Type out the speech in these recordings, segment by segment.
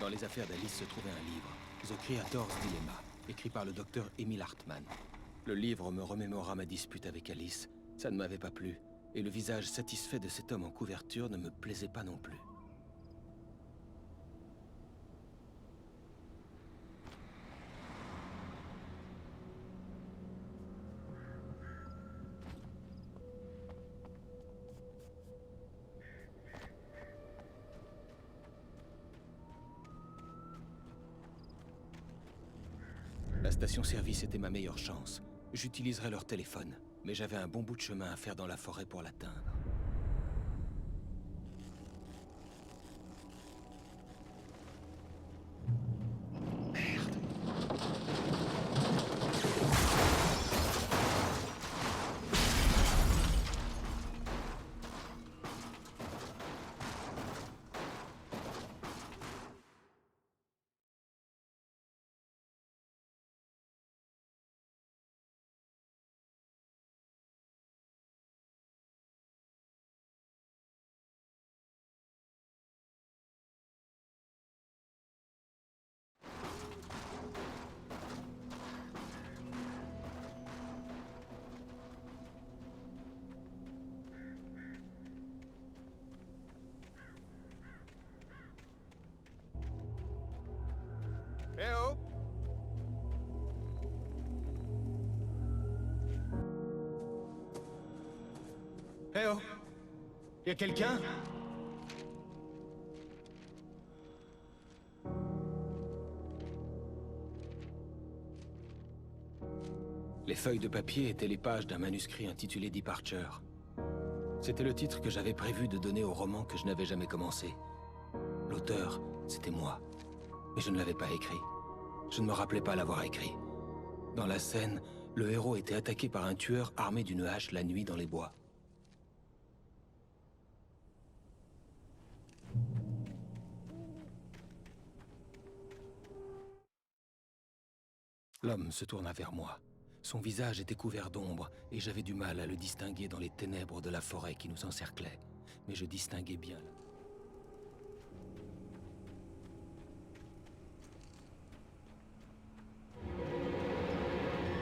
Dans les affaires d'Alice se trouvait un livre, The Creator's Dilemma, écrit par le docteur Emil Hartmann. Le livre me remémora ma dispute avec Alice. Ça ne m'avait pas plu, et le visage satisfait de cet homme en couverture ne me plaisait pas non plus. La station-service était ma meilleure chance. J'utiliserais leur téléphone, mais j'avais un bon bout de chemin à faire dans la forêt pour l'atteindre. Eh oh! Eh oh! Y'a quelqu'un? Les feuilles de papier étaient les pages d'un manuscrit intitulé Departure. C'était le titre que j'avais prévu de donner au roman que je n'avais jamais commencé. L'auteur, c'était moi. Mais je ne l'avais pas écrit. Je ne me rappelais pas l'avoir écrit. Dans la scène, le héros était attaqué par un tueur armé d'une hache la nuit dans les bois. L'homme se tourna vers moi. Son visage était couvert d'ombre, et j'avais du mal à le distinguer dans les ténèbres de la forêt qui nous encerclait. Mais je distinguais bien.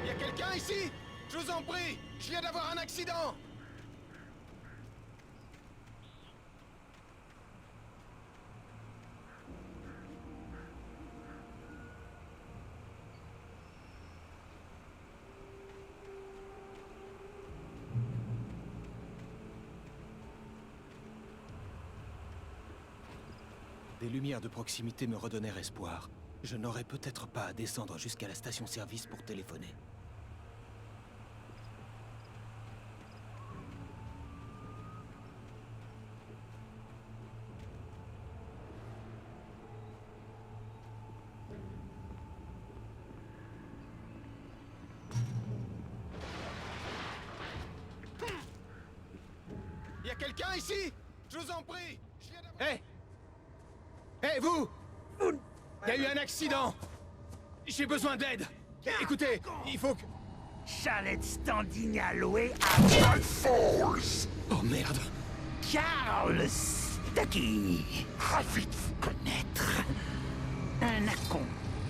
Y'a quelqu'un ici? Je vous en prie! Je viens d'avoir un accident! Des lumières de proximité me redonnèrent espoir. Je n'aurais peut-être pas à descendre jusqu'à la station-service pour téléphoner. Y'a quelqu'un ici? Je vous en prie! Hé! Hé, vous! Y'a eu un accident! J'ai besoin d'aide! Écoutez, il faut que... Chalet standing alloué à Bright Falls. Oh merde! Carl Stucky. Ravi de vous connaître. Un acompte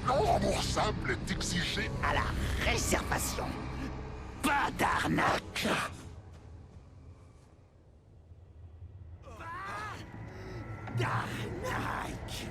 Non remboursable est exigé. à la réservation. Pas d'arnaque. Pas d'arnaque.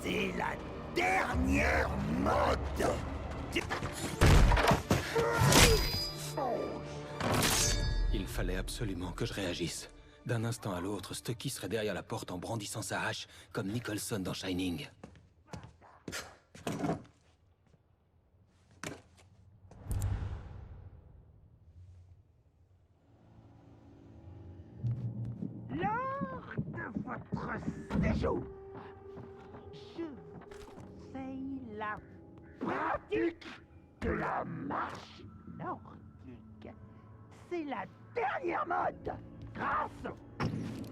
C'est la dernière mode. Il fallait absolument que je réagisse. D'un instant à l'autre, Stucky serait derrière la porte en brandissant sa hache, comme Nicholson dans Shining. séjour. Je vous conseille la pratique de la marche nordique. C'est la dernière mode grâce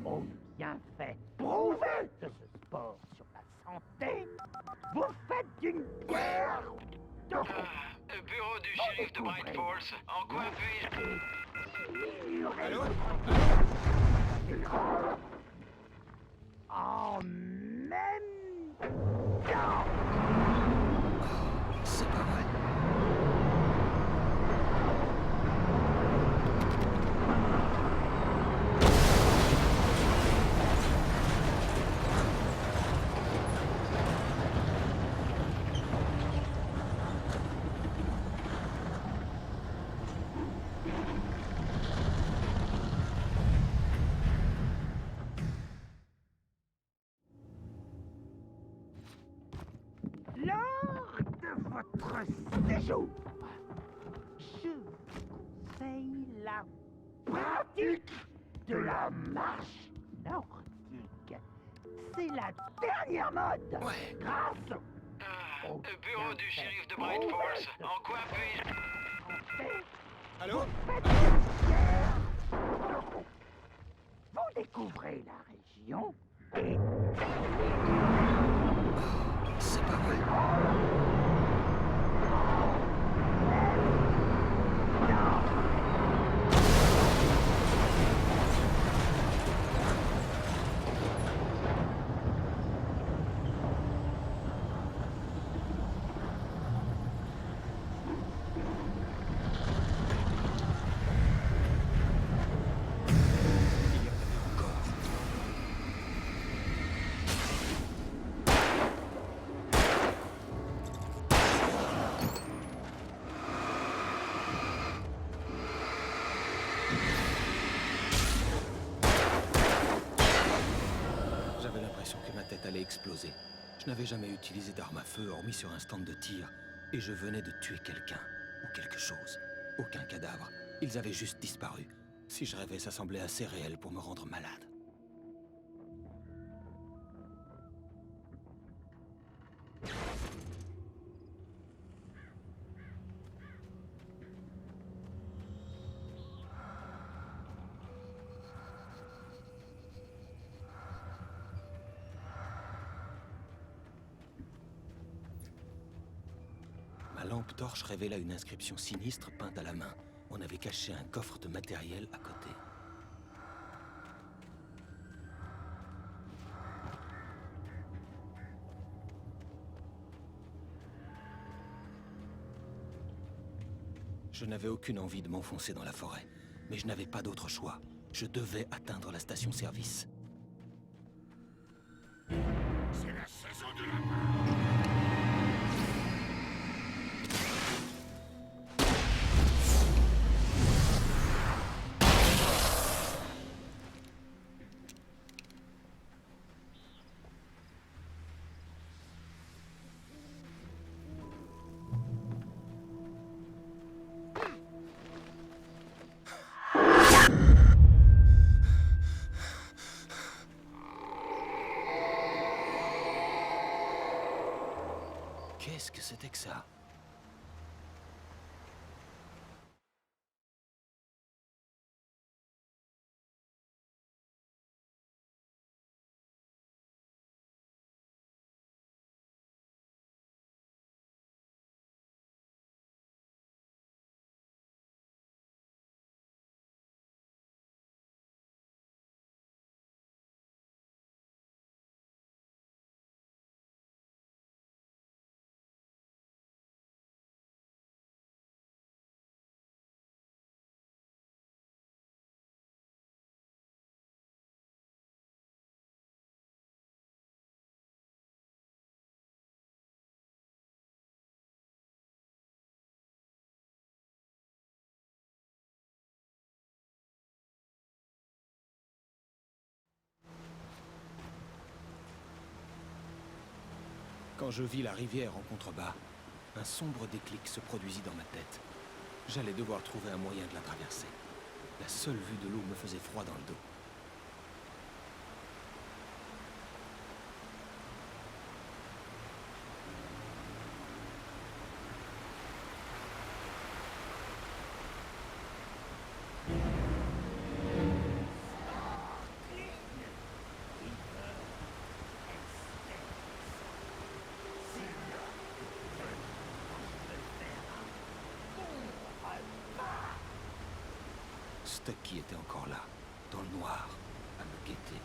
aux bienfaits prouvés de ce sport sur la santé. Vous faites d'une pierre deux coups. Bureau du shérif de Bright Falls. En quoi puis-je... Allô? En même temps. C'est pas vrai. Lors de votre séjour, je vous conseille la pratique de la marche nordique. C'est la dernière mode Ouais. grâce au Bureau du shérif de Bright Falls. En quoi puis-je... Allô? Vous découvrez la région et C'est pas vrai. J'avais l'impression que ma tête allait exploser. Je n'avais jamais utilisé d'arme à feu, hormis sur un stand de tir. Et je venais de tuer quelqu'un. Ou quelque chose. Aucun cadavre. Ils avaient juste disparu. Si je rêvais, ça semblait assez réel pour me rendre malade. Ma lampe torche révéla une inscription sinistre peinte à la main. On avait caché un coffre de matériel à côté. Je n'avais aucune envie de m'enfoncer dans la forêt, mais je n'avais pas d'autre choix. Je devais atteindre la station-service. C'est la saison de la mort. Qu'est-ce que c'était que ça? Quand je vis la rivière en contrebas, un sombre déclic se produisit dans ma tête. J'allais devoir trouver un moyen de la traverser. La seule vue de l'eau me faisait froid dans le dos. Stucky était encore là, dans le noir, à me guetter.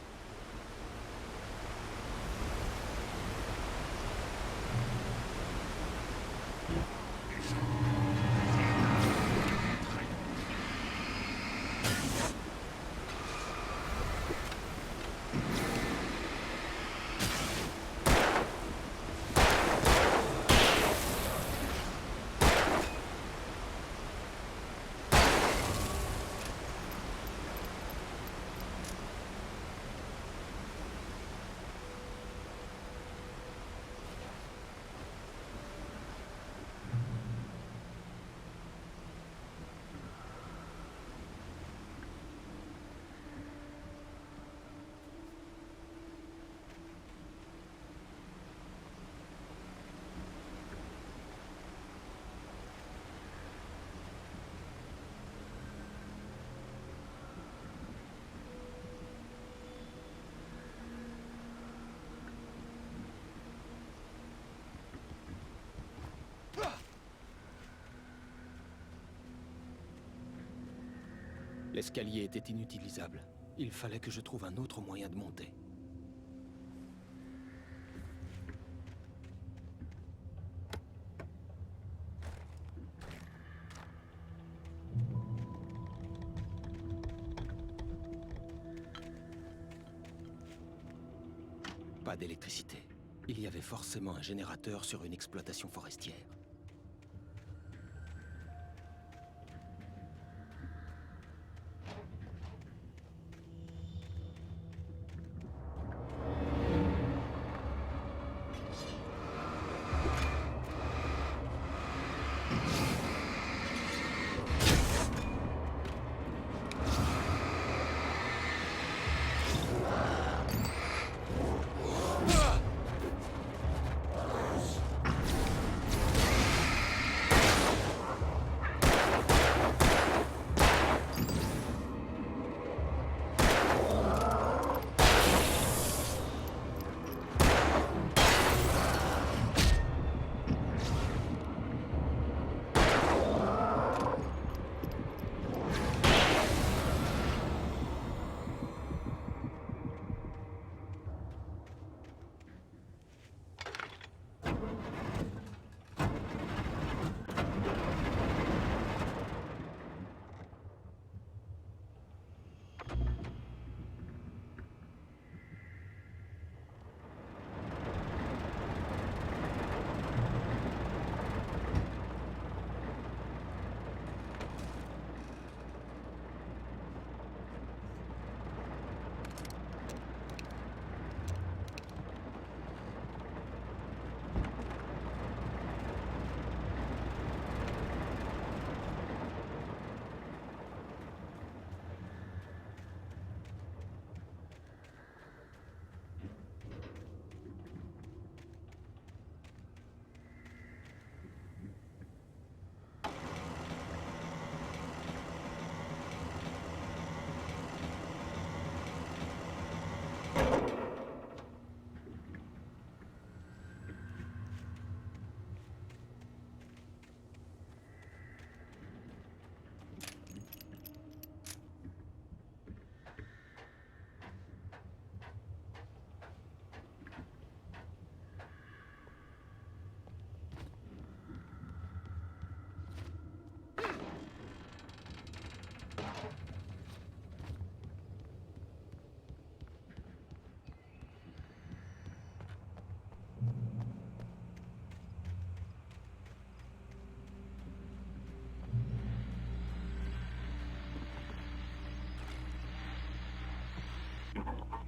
L'escalier était inutilisable. Il fallait que je trouve un autre moyen de monter. Pas d'électricité. Il y avait forcément un générateur sur une exploitation forestière.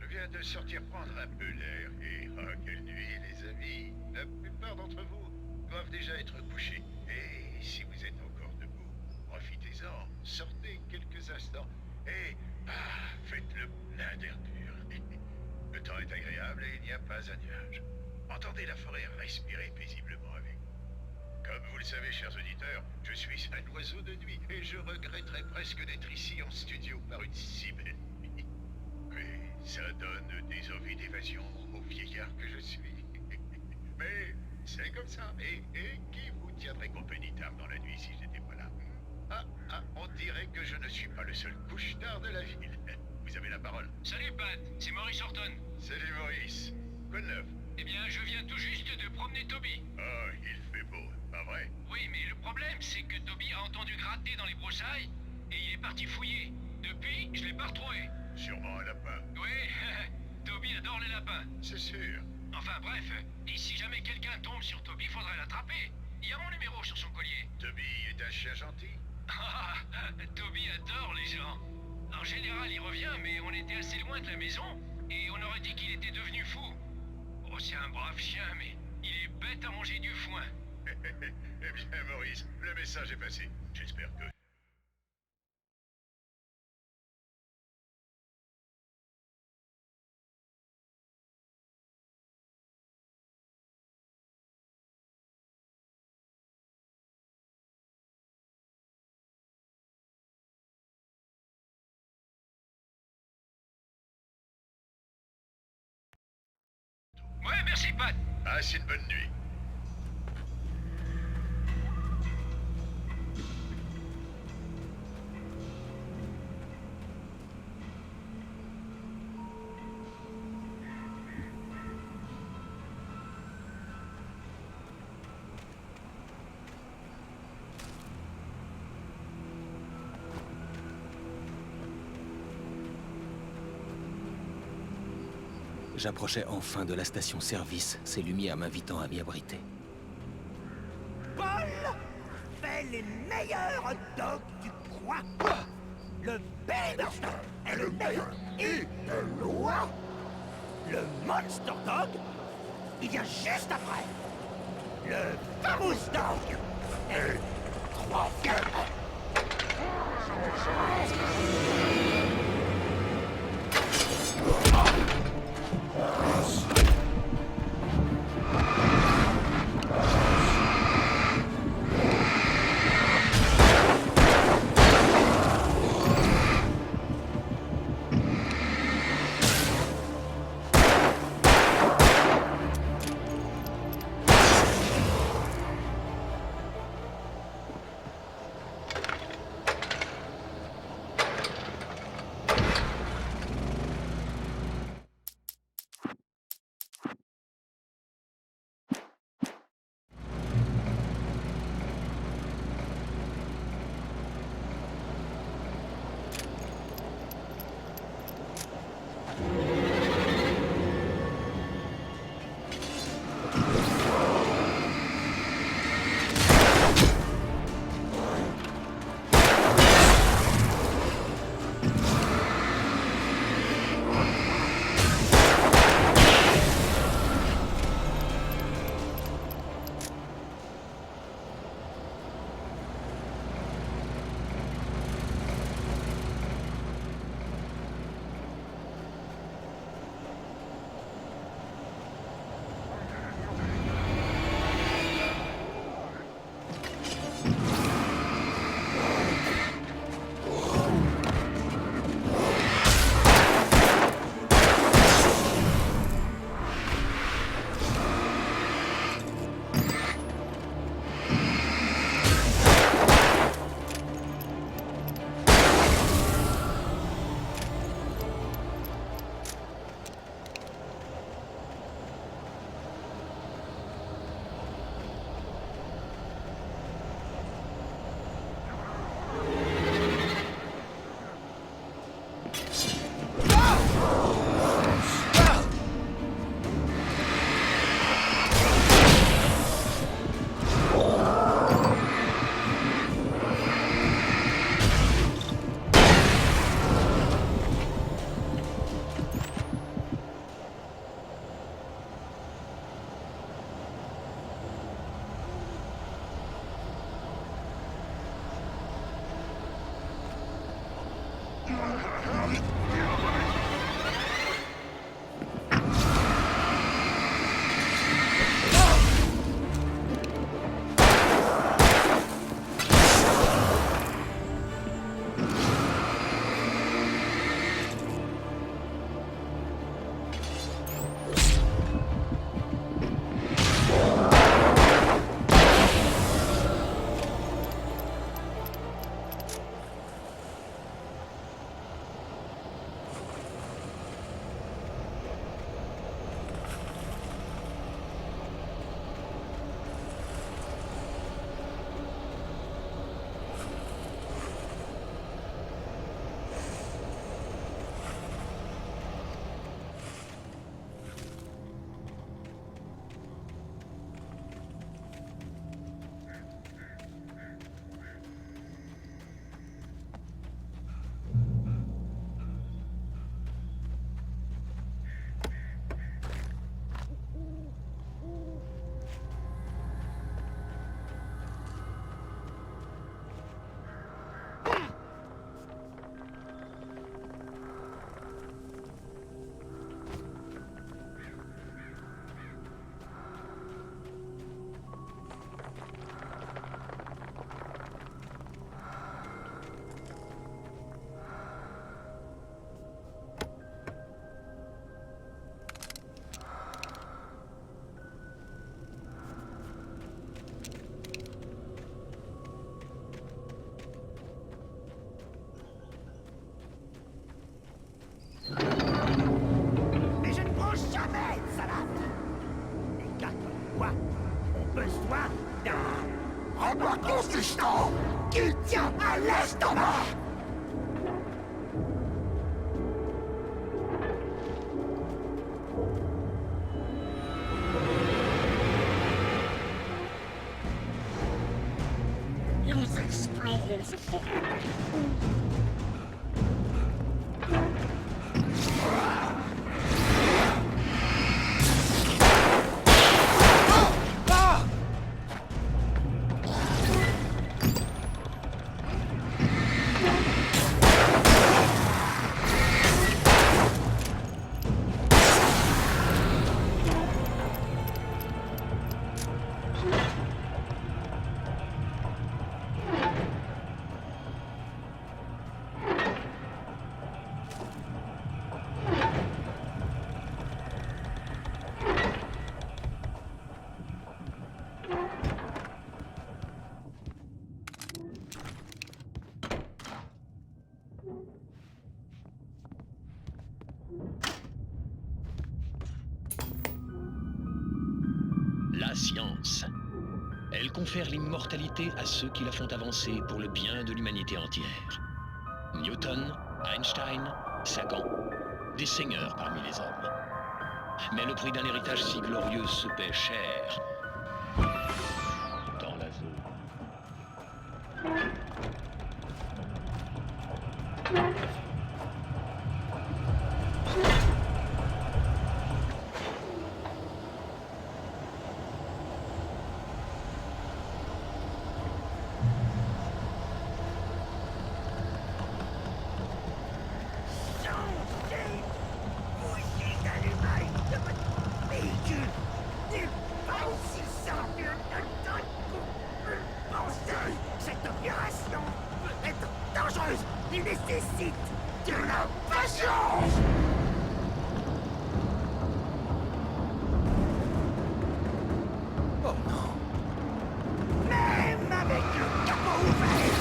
Je viens de sortir prendre un peu l'air et quelle nuit les amis. La plupart d'entre vous doivent déjà être couchés. Et si vous êtes encore debout, profitez-en, sortez quelques instants et faites le plein d'air pur. Le temps est agréable et il n'y a pas un nuage. Entendez la forêt respirer paisiblement avec vous. Comme vous le savez, chers auditeurs, je suis un oiseau de nuit et je regretterais presque d'être ici en studio par une si belle nuit. Mais ça donne des envies d'évasion au vieillard que je suis. Mais c'est comme ça. Et qui vous tiendrait compagnie tard dans la nuit si j'étais pas là? Ah, Ah, on dirait que je ne suis pas le seul couche-tard de la ville. Vous avez la parole. Salut Pat, c'est Maurice Horton. Salut Maurice. Quoi de neuf? Eh bien, je viens tout juste de promener Toby. Oh, il fait beau, pas vrai? Oui, mais le problème, c'est que Toby a entendu gratter dans les broussailles et il est parti fouiller. Depuis, je l'ai pas retrouvé. Sûrement un lapin. Oui, Toby adore les lapins. C'est sûr. Enfin bref, et si jamais quelqu'un tombe sur Toby, faudrait l'attraper. Il y a mon numéro sur son collier. Toby est un chien gentil. Ah, Toby adore les gens. En général, il revient, mais on était assez loin de la maison et on aurait dit qu'il était devenu fou. Oh, c'est un brave chien, mais il est bête à manger du foin. Eh bien, Maurice, le message est passé. J'espère que... Ouais, merci Pat. Passe une bonne nuit. J'approchais enfin de la station-service, ces lumières m'invitant à m'y abriter. Paul fait les meilleurs hot dogs du coin. Le Burger est le meilleur et de loin. Le Monster Dog, il vient juste après. Le Famous Dog est troisième. quoi? On besoin d'un robot consistant qui tient à l'estomac. Nous explorons ce fond. La science. Elle confère l'immortalité à ceux qui la font avancer pour le bien de l'humanité entière. Newton, Einstein, Sagan, des seigneurs parmi les hommes. Mais le prix d'un héritage si glorieux se paie cher dans la zone. Cette opération est dangereuse. Il nécessite de la patience. Oh non! Même avec le capot ouvert,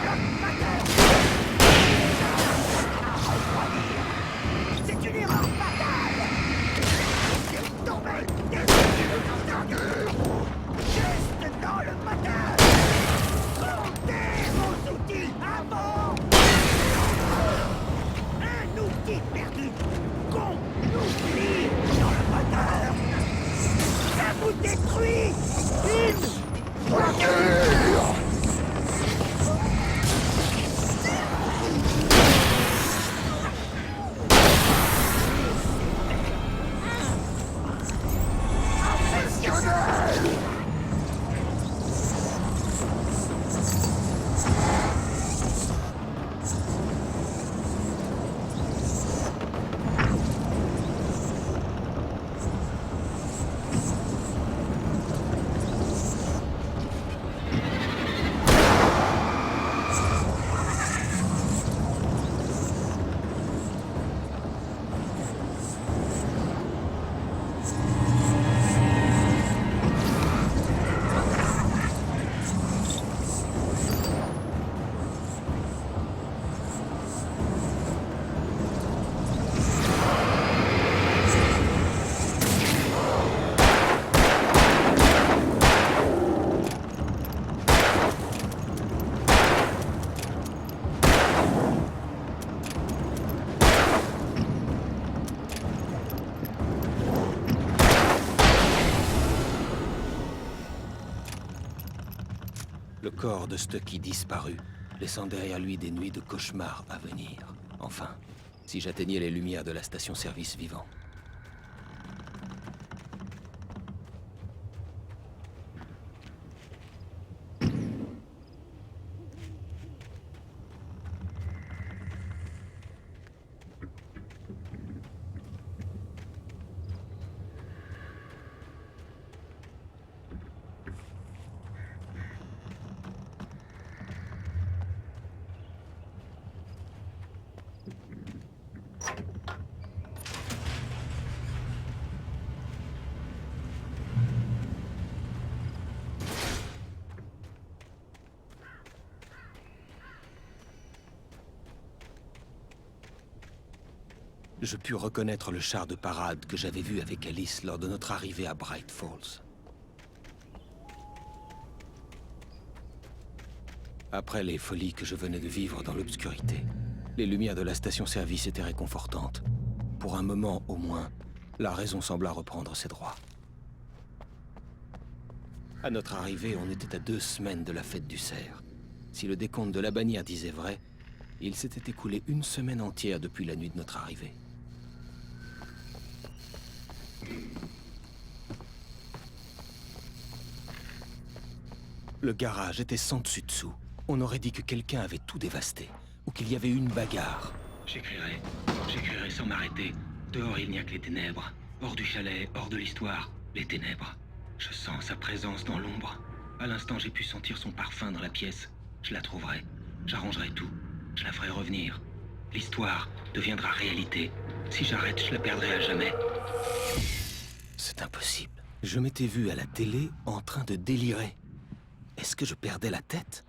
le moteur c'est une erreur fatale. C'est tombé juste dans le moteur. Comptez vos outils avant. Un outil perdu qu'on oublie dans le moteur. Ça vous détruit une voiture. Le corps de Stucky disparut, laissant derrière lui des nuits de cauchemars à venir. Enfin, si j'atteignais les lumières de la station-service vivant. Je pus reconnaître le char de parade que j'avais vu avec Alice lors de notre arrivée à Bright Falls. Après les folies que je venais de vivre dans l'obscurité, les lumières de la station-service étaient réconfortantes. Pour un moment, au moins, la raison sembla reprendre ses droits. À notre arrivée, on était à 2 semaines de la fête du cerf. Si le décompte de la bannière disait vrai, il s'était écoulé 1 semaine entière depuis la nuit de notre arrivée. Le garage était sans dessus-dessous. On aurait dit que quelqu'un avait tout dévasté, ou qu'il y avait eu une bagarre. J'écrirai sans m'arrêter. Dehors, il n'y a que les ténèbres. Hors du chalet, hors de l'histoire, les ténèbres. Je sens sa présence dans l'ombre. À l'instant, j'ai pu sentir son parfum dans la pièce. Je la trouverai. J'arrangerai tout. Je la ferai revenir. L'histoire deviendra réalité. Si j'arrête, je la perdrai à jamais. C'est impossible. Je m'étais vu à la télé en train de délirer. Est-ce que je perdais la tête?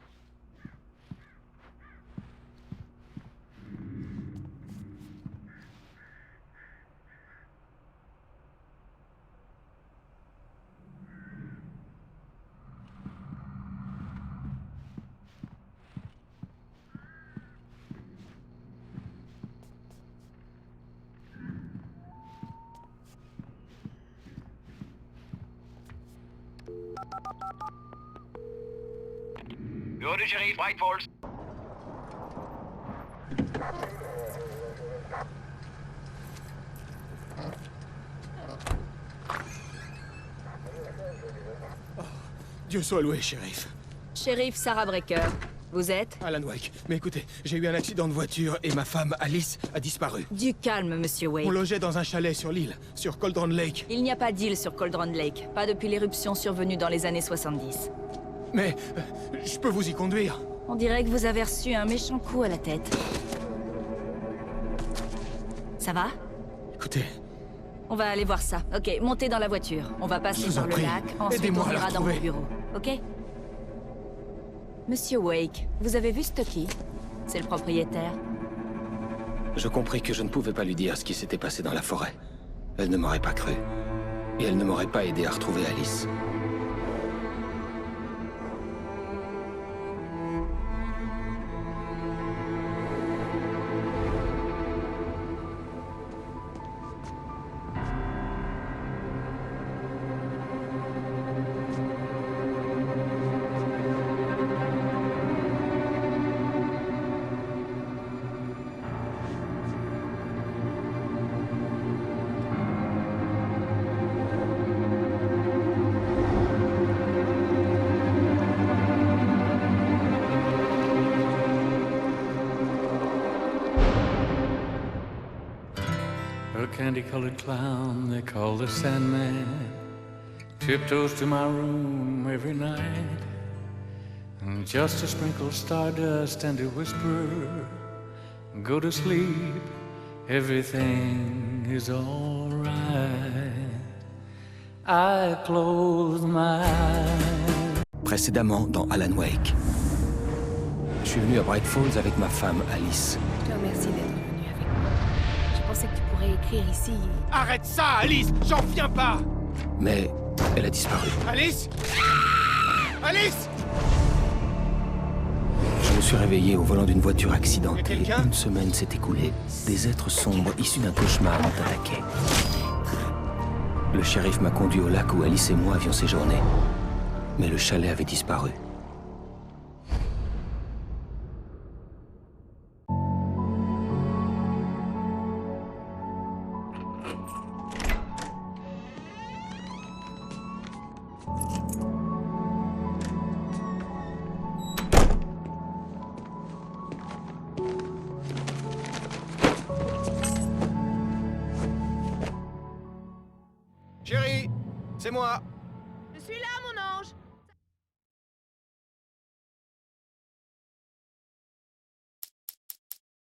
Go to Sheriff White Falls. Dieu soit loué, shérif. Shérif Sarah Breaker, vous êtes? Alan Wake. Mais écoutez, j'ai eu un accident de voiture et ma femme, Alice, a disparu. Du calme, monsieur Wake. On logeait dans un chalet sur l'île, sur Cauldron Lake. Il n'y a pas d'île sur Cauldron Lake, pas depuis l'éruption survenue dans les années 70. Mais je peux vous y conduire. On dirait que vous avez reçu un méchant coup à la tête. Ça va? Écoutez, On va aller voir ça. Ok, montez dans la voiture. On va passer Je vous en par le prie. lac, ensuite Aidez-moi on à la ira dans retrouver. mon bureau. Ok? Monsieur Wake, vous avez vu Stucky? C'est le propriétaire. Je compris que je ne pouvais pas lui dire ce qui s'était passé dans la forêt. Elle ne m'aurait pas cru. Et elle ne m'aurait pas aidé à retrouver Alice. A candy-colored clown they call the Sandman tiptoes to my room every night, and just to sprinkle stardust and to whisper, go to sleep, everything is alright. I close my eyes. Précédemment dans Alan Wake. Je suis venu à Bright Falls avec ma femme, Alice. Je te remercie d'être venu avec moi. Je pensais que tu pourrais écrire ici. arrête ça, Alice! J'en reviens pas! Mais elle a disparu. Alice! Alice! Je me suis réveillé au volant d'une voiture accidentée. Quelqu'un? 1 semaine s'est écoulée. Des êtres sombres issus d'un cauchemar m'ont attaqué. Le shérif m'a conduit au lac où Alice et moi avions séjourné. Mais le chalet avait disparu. Chérie, c'est moi. Je suis là, mon